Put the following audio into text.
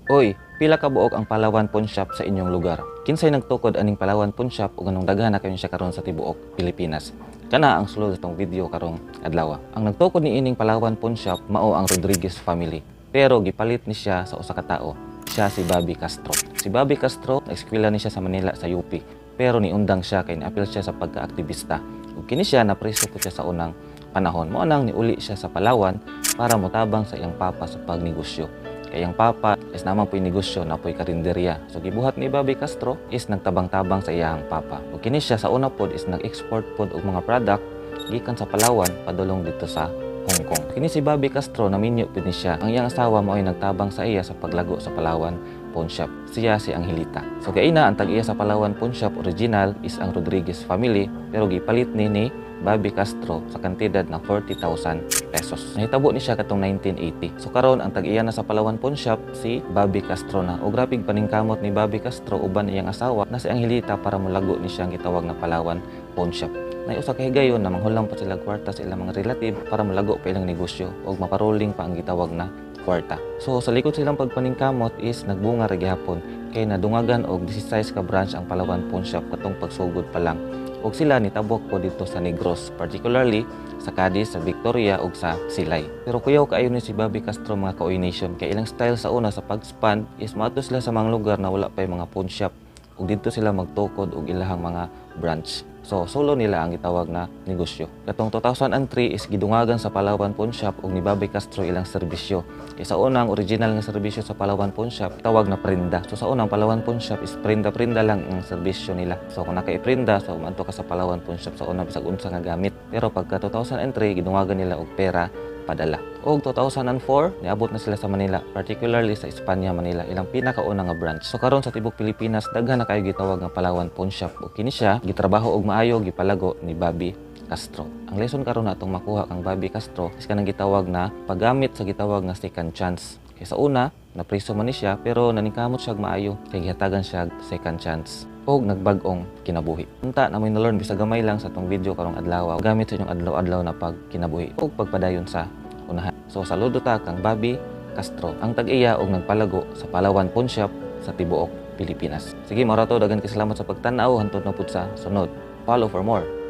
Oy, pila ka buok ang Palawan Pawn Shop sa inyong lugar? Kinsay nagtukod aning Palawan Pawn Shop ug anong daghan na kayo siya karon sa tibuok Pilipinas? Kana ang sulod sa itong video karong adlaw. Ang nagtukod ni ining Palawan Pawn Shop mao ang Rodriguez family. Pero gipalit ni siya sa usa ka tawo. Siya si Bobby Castro. Si Bobby Castro, nag-eskwela ni siya sa Manila sa UP. Pero niundang siya kay niapil siya sa pagka-aktivista. Ug kini siya napreso po siya sa unang panahon. Mao nang niuli siya sa Palawan para motabang sa iyang papa sa pagnegosyo. Kaya ang papa is naman po'y negosyo na po'y karinderya. So gibuhat ni Bobby Castro is nagtabang-tabang sa iyang papa. O kini siya sa una pod is nag-export pod og mga product gikan sa Palawan padulong dito sa Hong Kong. Kini si Bobby Castro naminyo pod ni siya. Ang iyang asawa mao ay nagtabang sa iya sa paglago sa Palawan Pawn Shop. Siya si Angelita. So kay ina ang tag-iya sa Palawan Pawn Shop original is ang Rodriguez family pero gipalit ni Bobby Castro sa kantidad ng 40,000 pesos. Nahitabo ni siya katong 1980. So karon ang tag-iya na sa Palawan Pawn Shop si Bobby Castro na. O grabing paningkamot ni Bobby Castro uban iyang asawa na si Angelita para mulago ni siya ang gitawag na Palawan Pawn Shop. Nay usa ka higayon na manghulam pa sila kwarta sa ilang mga relative para mulago pa ilang negosyo o maparoling pa ang gitawag na kwarta. So sa likod silang pagpaningkamot is nagbunga ra gihapon kay nadungagan og 16 ka branch ang Palawan Pawn Shop katong pagsugod pa lang. Ug sila nitabok po dito sa Negros, particularly sa Cadiz, sa Victoria ug sa Silay. Pero kuyaw kaayo ni si Bobby Castro mga ka-Oy Nation kay ilang style sa una sa pag-span is maato sila sa mga lugar na wala pay mga pawn shop ug dito sila magtukod og ilahang mga branch. So solo nila ang gitawag na negosyo. Katong 2003 is gidungagan sa Palawan Pawn Shop ug ni Bobby Castro ilang serbisyo. Sa unang original nga serbisyo sa Palawan Pawn Shop tawag na prenda. So sa unang Palawan Pawn Shop is prenda lang ang serbisyo nila. So kung naka-prenda so umadto ka sa Palawan Pawn Shop sa unang bisag unsa nga gamit. Pero pagka 2003 gidungagan nila og pera padala. Og 2004 niabot na sila sa Manila, particularly sa Espanya, Manila, ilang pinakauna nga branch. So karon sa tibok Pilipinas daghan na kayo gitawag nga Palawan Pawn Shop ug kini siya gitrabaho og maayo gipalago ni Bobby Castro. Ang lesson karon natong makuha kang Bobby Castro is kanang gitawag na paggamit sa gitawag nga second chance. Kay sa una, napriso man ni siya pero naningkamot siya maayo kay gihatagan siya second chance og nagbag-ong kinabuhi. Unta na may na-learn bisag gamay lang sa tong video karong adlaw gamit sa inyong adlaw-adlaw na pagkinabuhi og pagpadayon sa unahan. So saludo ta kang Bobby Castro, ang tag-iya og nagpalago sa Palawan Pawn Shop sa tibuok Pilipinas. Sige, marato dagan kay salamat sa pagtan-aw hantod na pud sa sunod. Follow for more.